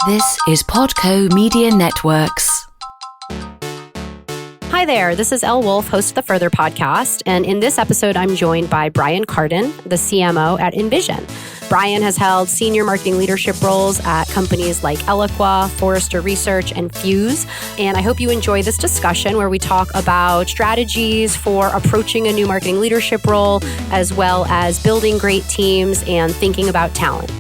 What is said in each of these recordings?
This is Podco Media Networks. Hi there, this is Elle Wolf, host of the Further podcast, and in this episode, I'm joined by Brian Kardon, the CMO at InVision. Brian has held senior marketing leadership roles at companies like Eloqua, Forrester Research, and Fuse, and I hope you enjoy this discussion where we talk about strategies for approaching a new marketing leadership role, as well as building great teams and thinking about talent.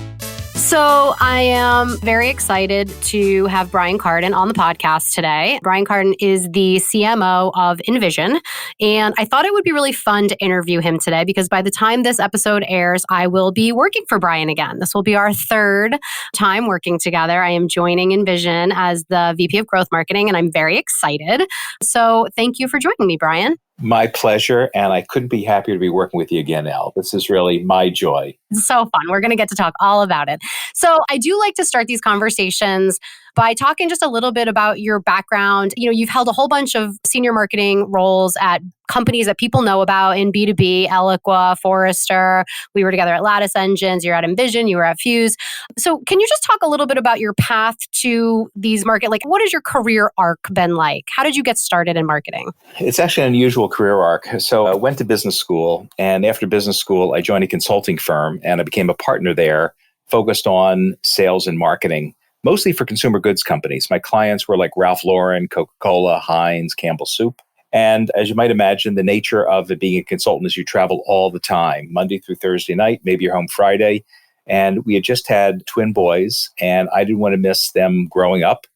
So I am very excited to have Brian Kardon on the podcast today. Brian Kardon is the CMO of InVision, and I thought it would be really fun to interview him today because by the time this episode airs, I will be working for Brian again. This will be our third time working together. I am joining InVision as the VP of Growth Marketing, and I'm very excited. So thank you for joining me, Brian. My pleasure, and I couldn't be happier to be working with you again, Elle. This is really my joy. It's so fun. We're going to get to talk all about it. So I do like to start these conversations by talking just a little bit about your background. You know, you've held a whole bunch of senior marketing roles at companies that people know about in B2B, Eloqua, Forrester. We were together at Lattice Engines. You're at InVision. You were at Fuse. So can you just talk a little bit about your path to these market? Like, what has your career arc been like? How did you get started in marketing? It's actually an unusual career arc. So I went to business school, and after business school, I joined a consulting firm, and I became a partner there, focused on sales and marketing, mostly for consumer goods companies. My clients were like Ralph Lauren, Coca-Cola, Heinz, Campbell Soup. And as you might imagine, the nature of it being a consultant is you travel all the time, Monday through Thursday night, maybe you're home Friday. And we had just had twin boys, and I didn't want to miss them growing up.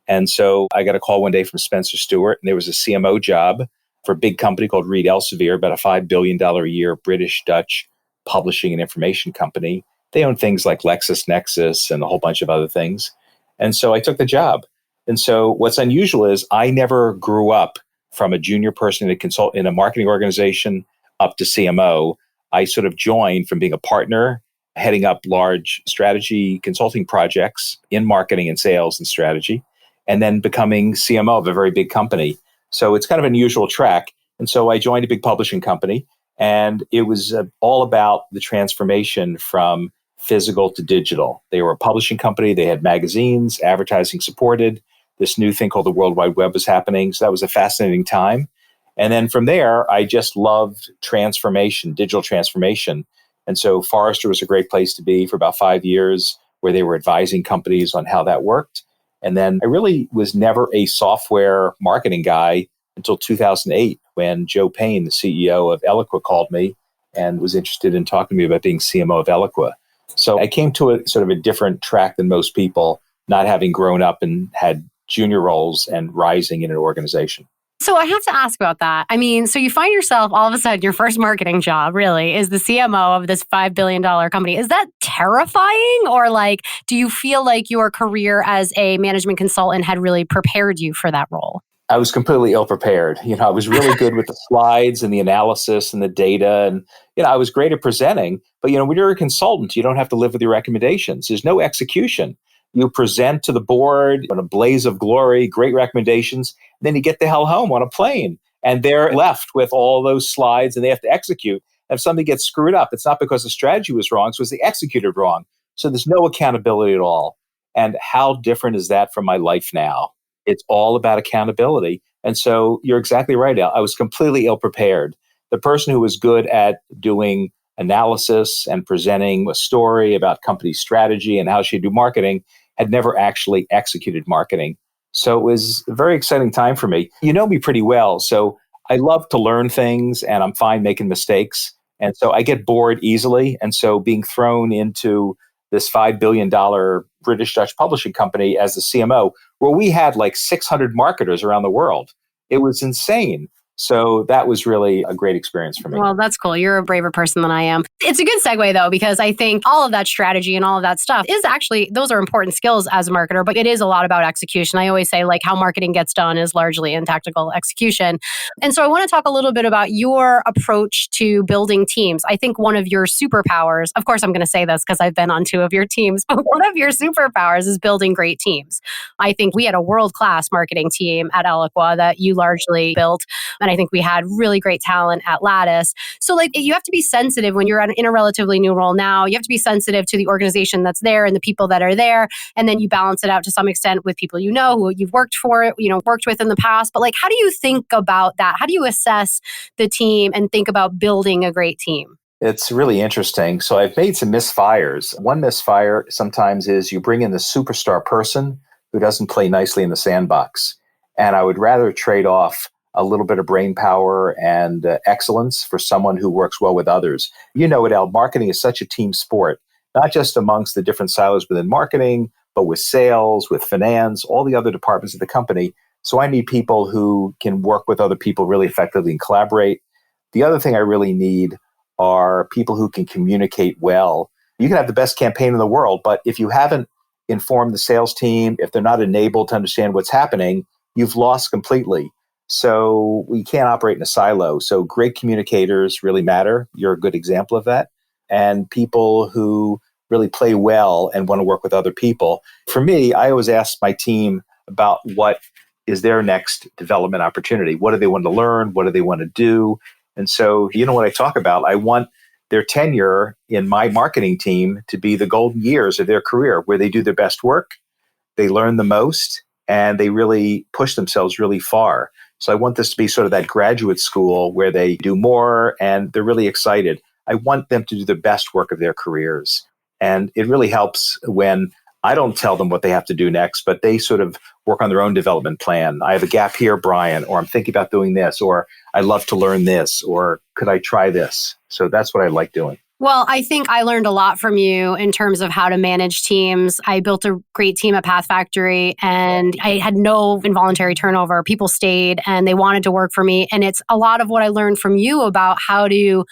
And so I got a call one day from Spencer Stewart, and there was a CMO job for a big company called Reed Elsevier, about a $5 billion a year British-Dutch publishing and information company. They own things like LexisNexis and a whole bunch of other things. And so I took the job. And so what's unusual is I never grew up from a junior person in a marketing organization up to CMO. I sort of joined from being a partner, heading up large strategy consulting projects in marketing and sales and strategy, and then becoming CMO of a very big company. So it's kind of an unusual track. And so I joined a big publishing company, and it was all about the transformation from physical to digital. They were a publishing company. They had magazines, advertising supported. This new thing called the World Wide Web was happening. So that was a fascinating time. And then from there, I just loved transformation, digital transformation. And so Forrester was a great place to be for about 5 years, where they were advising companies on how that worked. And then I really was never a software marketing guy until 2008, when Joe Payne, the CEO of Eloqua, called me and was interested in talking to me about being CMO of Eloqua. So I came to a sort of a different track than most people, not having grown up and had junior roles and rising in an organization. So I have to ask about that. I mean, so you find yourself all of a sudden, your first marketing job really is the CMO of this $5 billion company. Is that terrifying? Or like, do you feel like your career as a management consultant had really prepared you for that role? I was completely ill-prepared. I was really good with the slides and the analysis and the data. And, I was great at presenting. But, when you're a consultant, you don't have to live with your recommendations. There's no execution. You present to the board in a blaze of glory, great recommendations. Then you get the hell home on a plane. And they're left with all those slides, and they have to execute. And if something gets screwed up, it's not because the strategy was wrong. It's because they executed wrong. So there's no accountability at all. And how different is that from my life now? It's all about accountability. And so you're exactly right, Al. I was completely ill-prepared. The person who was good at doing analysis and presenting a story about company strategy and how she do marketing had never actually executed marketing. So it was a very exciting time for me. You know me pretty well, so I love to learn things, and I'm fine making mistakes. And so I get bored easily. And so being thrown into this $5 billion British-Dutch publishing company as the CMO, where we had like 600 marketers around the world. It was insane. So that was really a great experience for me. Well, that's cool. You're a braver person than I am. It's a good segue, though, because I think all of that strategy and all of that stuff is actually, those are important skills as a marketer, but it is a lot about execution. I always say, like, how marketing gets done is largely in tactical execution. And so I want to talk a little bit about your approach to building teams. I think one of your superpowers, of course, I'm going to say this because I've been on 2 of your teams, but one of your superpowers is building great teams. I think we had a world-class marketing team at Eloqua that you largely built. And I think we had really great talent at Lattice. So like you have to be sensitive when you're in a relatively new role now. You have to be sensitive to the organization that's there and the people that are there. And then you balance it out to some extent with people you know, who you've worked with in the past. But like, how do you think about that? How do you assess the team and think about building a great team? It's really interesting. So I've made some misfires. One misfire sometimes is you bring in the superstar person who doesn't play nicely in the sandbox. And I would rather trade off a little bit of brain power and excellence for someone who works well with others. You know it, Elle, marketing is such a team sport, not just amongst the different silos within marketing, but with sales, with finance, all the other departments of the company. So I need people who can work with other people really effectively and collaborate. The other thing I really need are people who can communicate well. You can have the best campaign in the world, but if you haven't informed the sales team, if they're not enabled to understand what's happening, you've lost completely. So we can't operate in a silo. So great communicators really matter. You're a good example of that. And people who really play well and want to work with other people. For me, I always ask my team about what is their next development opportunity. What do they want to learn? What do they want to do? And so, you know what I talk about? I want their tenure in my marketing team to be the golden years of their career, where they do their best work, they learn the most, and they really push themselves really far. So I want this to be sort of that graduate school where they do more and they're really excited. I want them to do the best work of their careers. And it really helps when I don't tell them what they have to do next, but they sort of work on their own development plan. I have a gap here, Brian, or I'm thinking about doing this, or I love to learn this, or could I try this? So that's what I like doing. Well, I think I learned a lot from you in terms of how to manage teams. I built a great team at Path Factory and I had no involuntary turnover. People stayed and they wanted to work for me. And it's a lot of what I learned from you about how to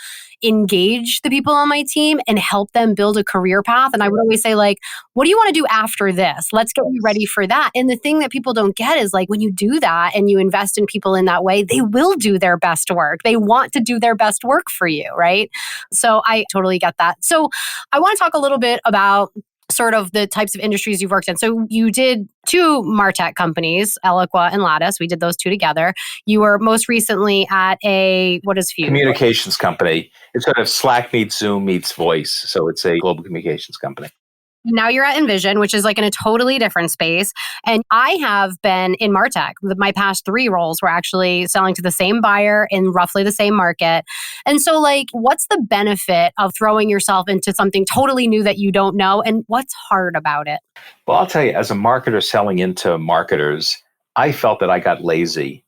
engage the people on my team and help them build a career path. And I would always say, like, what do you want to do after this? Let's get you ready for that. And the thing that people don't get is like when you do that and you invest in people in that way, they will do their best work. They want to do their best work for you, right? So I totally get that. So I want to talk a little bit about sort of the types of industries you've worked in. So you did two MarTech companies, Eloqua and Lattice. We did those two together. You were most recently at what is Fuze? Communications company. It's sort of Slack meets Zoom meets voice. So it's a global communications company. Now you're at InVision, which is like in a totally different space. And I have been in MarTech. My past 3 roles were actually selling to the same buyer in roughly the same market. And so like, what's the benefit of throwing yourself into something totally new that you don't know? And what's hard about it? Well, I'll tell you, as a marketer selling into marketers, I felt that I got lazy.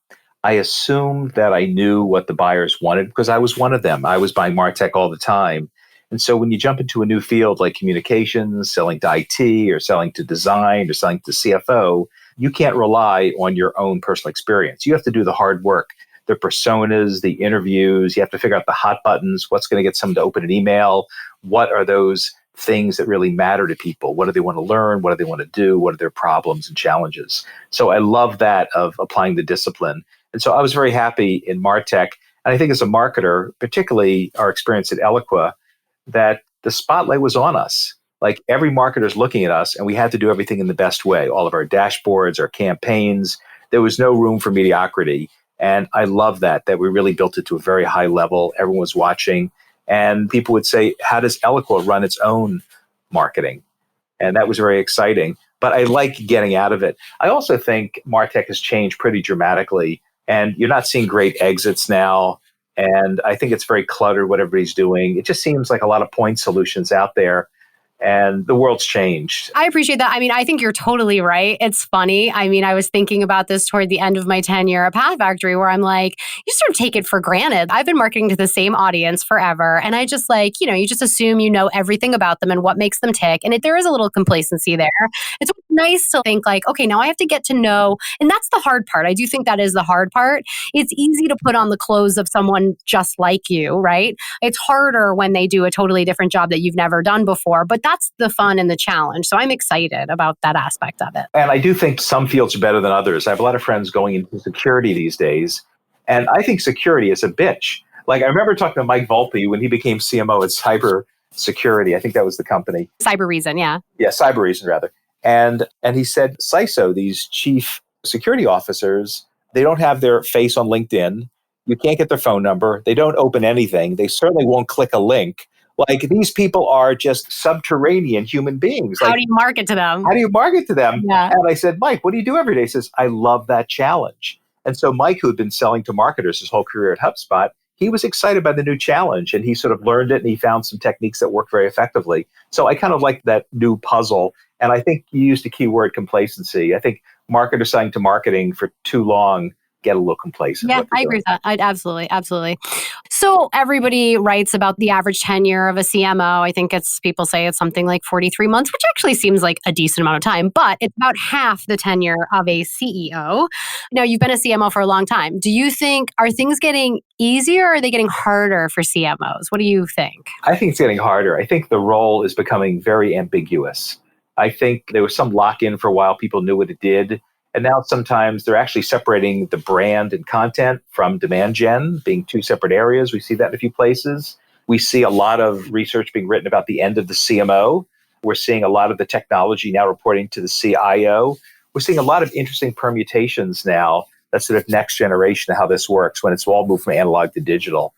I assumed that I knew what the buyers wanted because I was one of them. I was buying MarTech all the time. And so when you jump into a new field like communications, selling to IT or selling to design or selling to CFO, you can't rely on your own personal experience. You have to do the hard work, the personas, the interviews. You have to figure out the hot buttons, what's going to get someone to open an email, what are those things that really matter to people, what do they want to learn, what do they want to do, what are their problems and challenges. So I love that of applying the discipline. And so I was very happy in MarTech. And I think as a marketer, particularly our experience at Eloqua, that the spotlight was on us. Like every marketer is looking at us and we had to do everything in the best way. All of our dashboards, our campaigns, there was no room for mediocrity. And I love that we really built it to a very high level. Everyone was watching and people would say, how does Eloqua run its own marketing? And that was very exciting. But I like getting out of it. I also think MarTech has changed pretty dramatically and you're not seeing great exits now. And I think it's very cluttered what everybody's doing. It just seems like a lot of point solutions out there. And the world's changed. I appreciate that. I mean, I think you're totally right. It's funny. I mean, I was thinking about this toward the end of my tenure at Path Factory where I'm like, you sort of take it for granted. I've been marketing to the same audience forever. And I just like, you just assume you know everything about them and what makes them tick. And there is a little complacency there. It's nice to think like, okay, now I have to get to know. And that's the hard part. I do think that is the hard part. It's easy to put on the clothes of someone just like you, right? It's harder when they do a totally different job that you've never done before. But that's the fun and the challenge. So I'm excited about that aspect of it. And I do think some fields are better than others. I have a lot of friends going into security these days. And I think security is a bitch. Like I remember talking to Mike Volpe when he became CMO at Cyber Security. I think that was the company. Cyber Reason, yeah. Yeah, Cyber Reason rather. And he said, CISO, these chief security officers, they don't have their face on LinkedIn. You can't get their phone number. They don't open anything. They certainly won't click a link. Like, these people are just subterranean human beings. How Like, do you market to them? how do you market to them? Yeah. And I said, Mike, what do you do every day? He says, I love that challenge. And so Mike, who had been selling to marketers his whole career at HubSpot, he was excited by the new challenge, and he sort of learned it, and he found some techniques that worked very effectively. So I kind of like that new puzzle. And I think you used the key word complacency. I think marketers selling to marketing for too long get a little complacent. Yeah, I agree with that. Absolutely. So everybody writes about the average tenure of a CMO. I think people say it's something like 43 months, which actually seems like a decent amount of time, but it's about half the tenure of a CEO. Now, you've been a CMO for a long time. Do you think, are things getting easier or are they getting harder for CMOs? What do you think? I think it's getting harder. I think the role is becoming very ambiguous. I think there was some lock-in for a while. People knew what it did. And now sometimes they're actually separating the brand and content from demand gen, being two separate areas. We see that in a few places. We see a lot of research being written about the end of the CMO. We're seeing a lot of the technology now reporting to the CIO. We're seeing a lot of interesting permutations now. That's sort of next generation of how this works when it's all moved from analog to digital.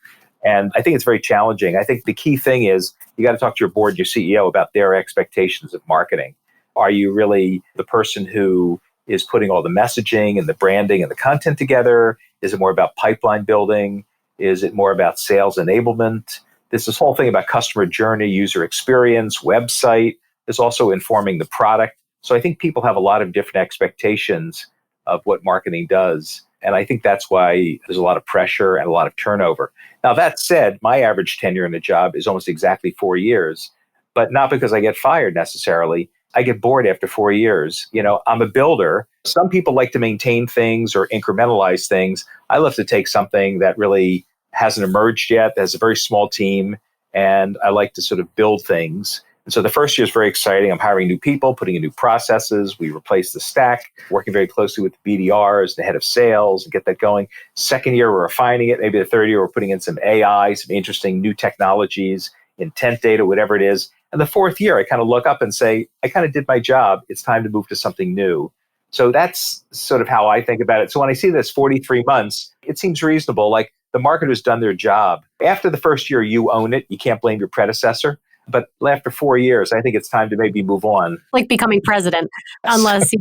And I think it's very challenging. I think the key thing is you got to talk to your board, your CEO, about their expectations of marketing. Are you really the person who is putting all the messaging and the branding and the content together? Is it more about pipeline building? Is it more about sales enablement? There's this whole thing about customer journey, user experience, website. There's also informing the product. So I think people have a lot of different expectations of what marketing does. And I think that's why there's a lot of pressure and a lot of turnover. Now, that said, my average tenure in a job is almost exactly 4 years, but not because I get fired necessarily. I get bored after 4 years. I'm a builder. Some people like to maintain things or incrementalize things. I love to take something that really hasn't emerged yet, that has a very small team, and I like to sort of build things. And so the first year is very exciting. I'm hiring new people, putting in new processes. We replace the stack, working very closely with the BDRs, the head of sales, and get that going. Second year, we're refining it. Maybe the third year, we're putting in some AI, some interesting new technologies, intent data, whatever it is. And the fourth year, I kind of look up and say, I kind of did my job. It's time to move to something new. So that's sort of how I think about it. So when I see this 43 months, it seems reasonable. Like, the marketer's done their job. After the first year, you own it. You can't blame your predecessor. But after 4 years, I think it's time to maybe move on. Like becoming president, unless,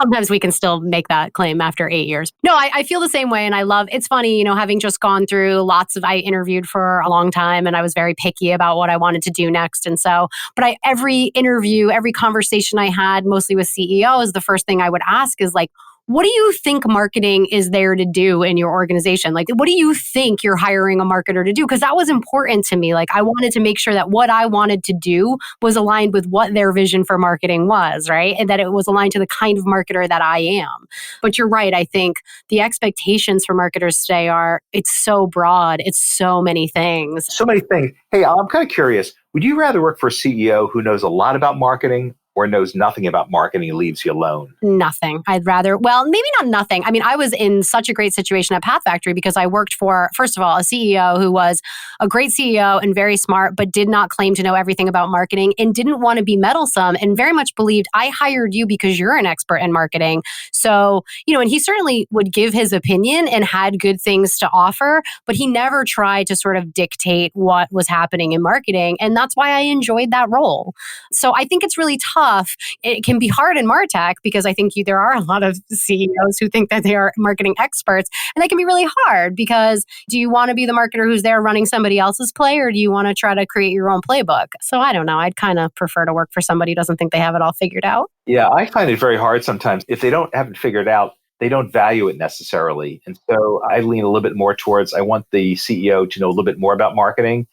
sometimes we can still make that claim after 8 years. No, I feel the same way. And it's funny, having just gone through I interviewed for a long time and I was very picky about what I wanted to do next. And so, every interview, every conversation I had, mostly with CEOs, the first thing I would ask is like, what do you think marketing is there to do in your organization? Like, what do you think you're hiring a marketer to do? Because that was important to me. Like, I wanted to make sure that what I wanted to do was aligned with what their vision for marketing was, right? And that it was aligned to the kind of marketer that I am. But you're right. I think the expectations for marketers today it's so broad. It's so many things. So many things. Hey, I'm kind of curious. Would you rather work for a CEO who knows a lot about marketing or knows nothing about marketing and leaves you alone? Nothing. I'd rather, maybe not nothing. I mean, I was in such a great situation at Path Factory because I worked for, first of all, a CEO who was a great CEO and very smart, but did not claim to know everything about marketing and didn't want to be meddlesome and very much believed, I hired you because you're an expert in marketing. So, and he certainly would give his opinion and had good things to offer, but he never tried to sort of dictate what was happening in marketing. And that's why I enjoyed that role. So I think it's really tough. It can be hard in MarTech because I think there are a lot of CEOs who think that they are marketing experts, and that can be really hard because do you want to be the marketer who's there running somebody else's play, or do you want to try to create your own playbook? So I don't know. I'd kind of prefer to work for somebody who doesn't think they have it all figured out. Yeah, I find it very hard sometimes. If they have it figured out, they don't value it necessarily. And so I lean a little bit more towards, I want the CEO to know a little bit more about marketing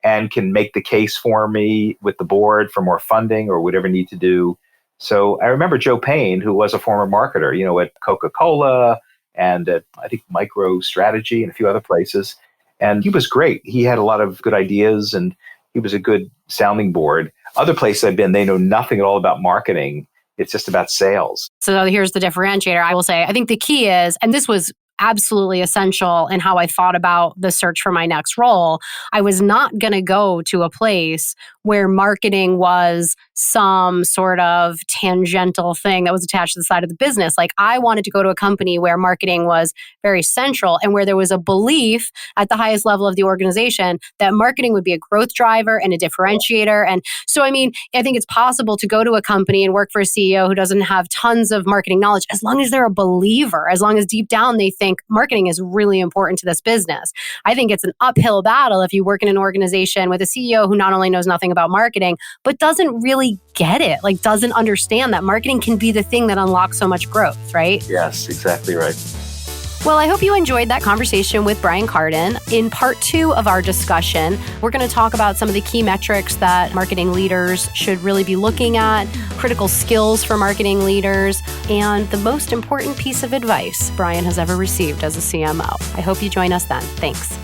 and can make the case for me with the board for more funding or whatever need to do. So I remember Joe Payne, who was a former marketer, at Coca-Cola and at, I think, MicroStrategy and a few other places. And he was great. He had a lot of good ideas and he was a good sounding board. Other places I've been, they know nothing at all about marketing. It's just about sales. So here's the differentiator. I will say, I think the key is, and this was absolutely essential in how I thought about the search for my next role. I was not going to go to a place where marketing was some sort of tangential thing that was attached to the side of the business. Like, I wanted to go to a company where marketing was very central and where there was a belief at the highest level of the organization that marketing would be a growth driver and a differentiator. And so, I mean, I think it's possible to go to a company and work for a CEO who doesn't have tons of marketing knowledge, as long as they're a believer, as long as deep down they think marketing is really important to this business. I think it's an uphill battle if you work in an organization with a CEO who not only knows nothing about marketing, but doesn't really get it, like doesn't understand that marketing can be the thing that unlocks so much growth, right? Yes, exactly right. Well, I hope you enjoyed that conversation with Brian Kardon. In part 2 of our discussion, we're going to talk about some of the key metrics that marketing leaders should really be looking at, critical skills for marketing leaders, and the most important piece of advice Brian has ever received as a CMO. I hope you join us then. Thanks.